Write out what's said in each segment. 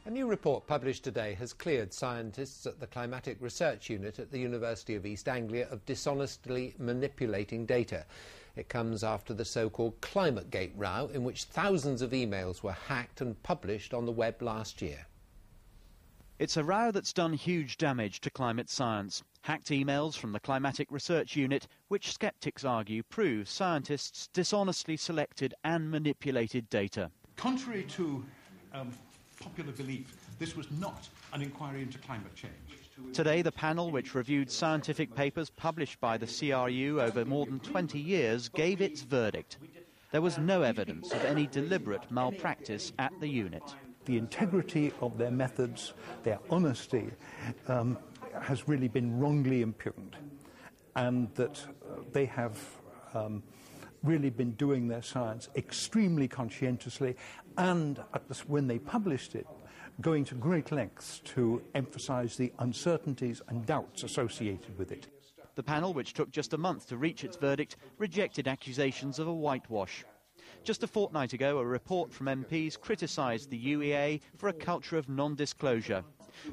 A new report published today has cleared scientists at the Climatic Research Unit at the University of East Anglia of dishonestly manipulating data. It comes after the so-called ClimateGate row, in which thousands of emails were hacked and published on the web last year. It's a row that's done huge damage to climate science. Hacked emails from the Climatic Research Unit, which sceptics argue prove scientists dishonestly selected and manipulated data. Contrary to popular belief, this was not an inquiry into climate change. Today, the panel, which reviewed scientific papers published by the CRU over more than 20 years, gave its verdict. There was no evidence of any deliberate malpractice at the unit. The integrity of their methods, their honesty, has really been wrongly impugned, and that they have really been doing their science extremely conscientiously, and when they published it, going to great lengths to emphasise the uncertainties and doubts associated with it. The panel, which took just a month to reach its verdict, rejected accusations of a whitewash. Just a fortnight ago, a report from MPs criticised the UEA for a culture of non-disclosure.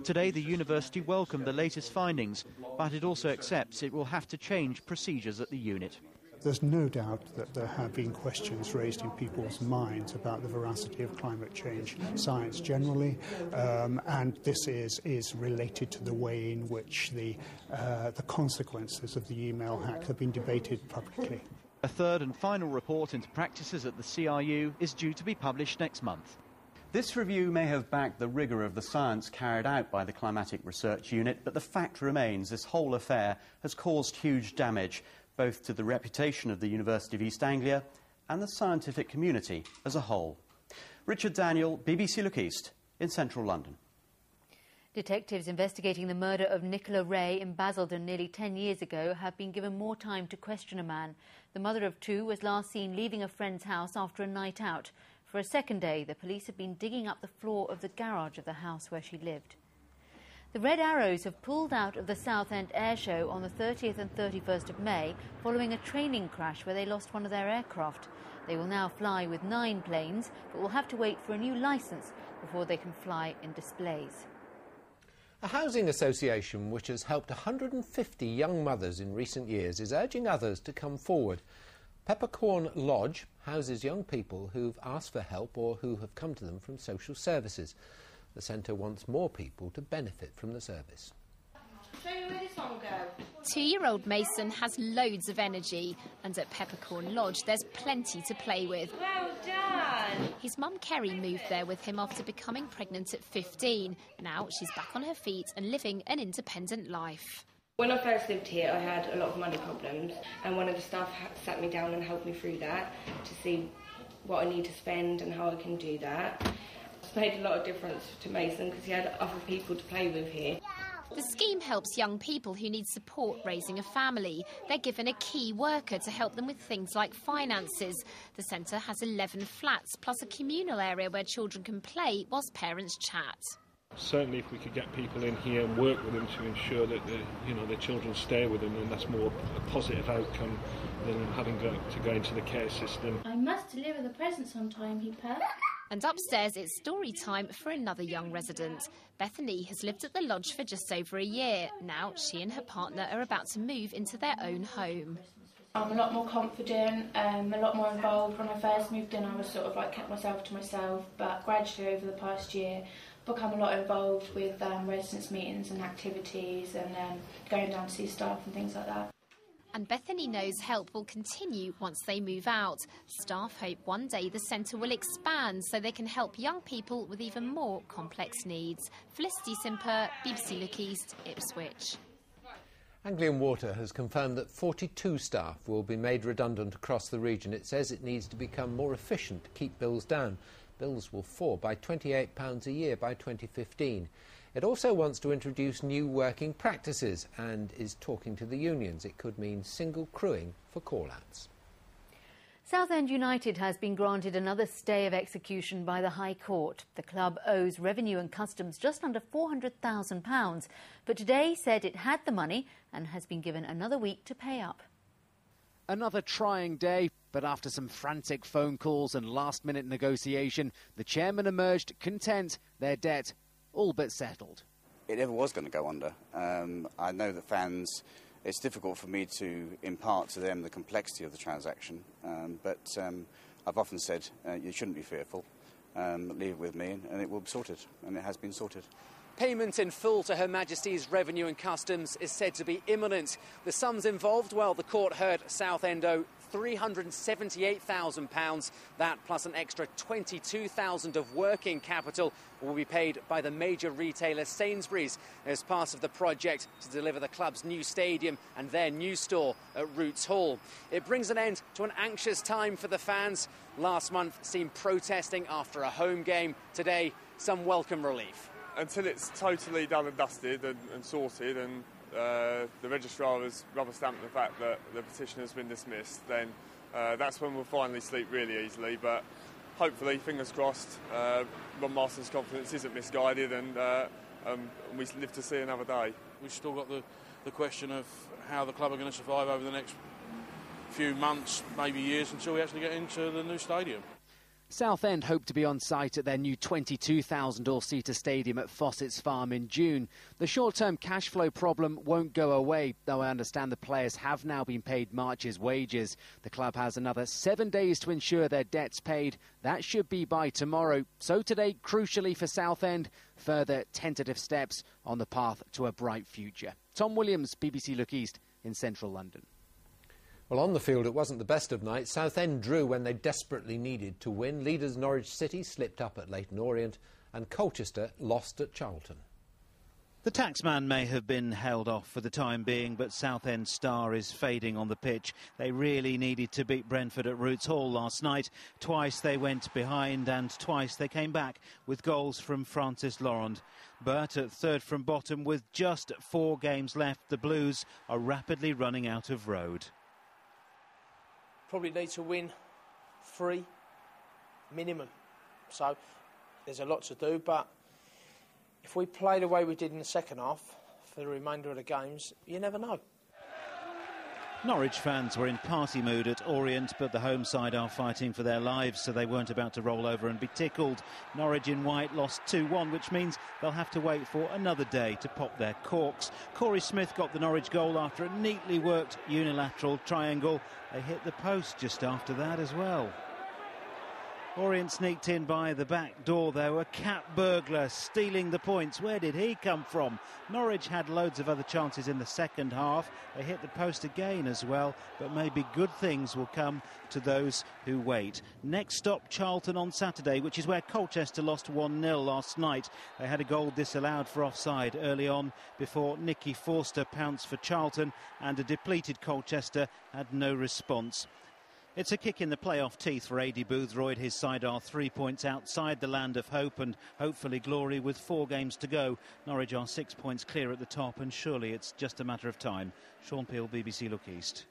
Today, the university welcomed the latest findings, but it also accepts it will have to change procedures at the unit. There's no doubt that there have been questions raised in people's minds about the veracity of climate change science generally, and this is related to the way in which the consequences of the email hack have been debated publicly. A third and final report into practices at the CRU is due to be published next month. This review may have backed the rigour of the science carried out by the Climatic Research Unit, but the fact remains this whole affair has caused huge damage, both to the reputation of the University of East Anglia and the scientific community as a whole. Richard Daniel, BBC Look East, in central London. Detectives investigating the murder of Nicola Ray in Basildon nearly 10 years ago have been given more time to question a man. The mother of two was last seen leaving a friend's house after a night out. For a second day, the police have been digging up the floor of the garage of the house where she lived. The Red Arrows have pulled out of the Southend air show on the 30th and 31st of May following a training crash where they lost one of their aircraft. They will now fly with 9 planes, but will have to wait for a new licence before they can fly in displays. A housing association which has helped 150 young mothers in recent years is urging others to come forward. Peppercorn Lodge houses young people who've asked for help or who have come to them from social services. The centre wants more people to benefit from the service. Show me where this one will go. 2-year-old Mason has loads of energy, and at Peppercorn Lodge there's plenty to play with. Well done! His mum Kerry moved there with him after becoming pregnant at 15. Now she's back on her feet and living an independent life. When I first lived here, I had a lot of money problems, and one of the staff sat me down and helped me through that to see what I need to spend and how I can do that. It's made a lot of difference to Mason because he had other people to play with here. The scheme helps young people who need support raising a family. They're given a key worker to help them with things like finances. The centre has 11 flats, plus a communal area where children can play whilst parents chat. Certainly if we could get people in here and work with them to ensure that their children stay with them, then that's more a positive outcome than having to go into the care system. I must deliver the presents on time, Hipper. And upstairs, it's story time for another young resident. Bethany has lived at the lodge for just over a year. Now, she and her partner are about to move into their own home. I'm a lot more confident, a lot more involved. When I first moved in, I was sort of like kept myself to myself, but gradually over the past year, become a lot involved with residents' meetings and activities and going down to see staff and things like that. And Bethany knows help will continue once they move out. Staff hope one day the centre will expand so they can help young people with even more complex needs. Felicity Simper, BBC Look East, Ipswich. Anglian Water has confirmed that 42 staff will be made redundant across the region. It says it needs to become more efficient to keep bills down. Bills will fall by £28 a year by 2015. It also wants to introduce new working practices and is talking to the unions. It could mean single crewing for call-outs. Southend United has been granted another stay of execution by the High Court. The club owes Revenue and Customs just under £400,000, but today said it had the money and has been given another week to pay up. Another trying day, but after some frantic phone calls and last-minute negotiation, the chairman emerged content, their debt all but settled. It never was going to go under. I know that fans, it's difficult for me to impart to them the complexity of the transaction, but I've often said you shouldn't be fearful. Leave it with me and it will be sorted, and it has been sorted. Payment in full to Her Majesty's Revenue and Customs is said to be imminent. The sums involved, well, the court heard Southend owe £378,000. That plus an extra £22,000 of working capital will be paid by the major retailer Sainsbury's as part of the project to deliver the club's new stadium and their new store at Roots Hall. It brings an end to an anxious time for the fans. Last month seen protesting after a home game. Today, some welcome relief. Until it's totally done and dusted and sorted, and the registrar has rubber-stamped the fact that the petition has been dismissed, then that's when we'll finally sleep really easily. But hopefully, fingers crossed, Ron Marston's confidence isn't misguided, and we live to see another day. We've still got the question of how the club are going to survive over the next few months, maybe years, until we actually get into the new stadium. Southend hope to be on site at their new 22,000 all-seater stadium at Fossett's Farm in June. The short-term cash flow problem won't go away, though I understand the players have now been paid March's wages. The club has another 7 days to ensure their debt's paid. That should be by tomorrow. So today, crucially for Southend, further tentative steps on the path to a bright future. Tom Williams, BBC Look East in central London. Well, on the field, it wasn't the best of nights. Southend drew when they desperately needed to win. Leaders Norwich City slipped up at Leyton Orient, and Colchester lost at Charlton. The taxman may have been held off for the time being, but Southend's star is fading on the pitch. They really needed to beat Brentford at Roots Hall last night. Twice they went behind and twice they came back with goals from Francis Laurent. But at third from bottom, with just 4 games left, the Blues are rapidly running out of road. Probably need to win 3 minimum. So there's a lot to do, but if we play the way we did in the second half for the remainder of the games, you never know. Norwich fans were in party mood at Orient, but the home side are fighting for their lives, so they weren't about to roll over and be tickled. Norwich in white lost 2-1, which means they'll have to wait for another day to pop their corks. Corey Smith got the Norwich goal after a neatly worked unilateral triangle. They hit the post just after that as well. Orient sneaked in by the back door, though. A cap burglar stealing the points. Where did he come from? Norwich had loads of other chances in the second half. They hit the post again as well, but maybe good things will come to those who wait. Next stop, Charlton on Saturday, which is where Colchester lost 1-0 last night. They had a goal disallowed for offside early on before Nicky Forster pounced for Charlton, and a depleted Colchester had no response. It's a kick in the playoff teeth for Adi Boothroyd. His side are 3 points outside the land of hope and hopefully glory with 4 games to go. Norwich are 6 points clear at the top, and surely it's just a matter of time. Sean Peel, BBC Look East.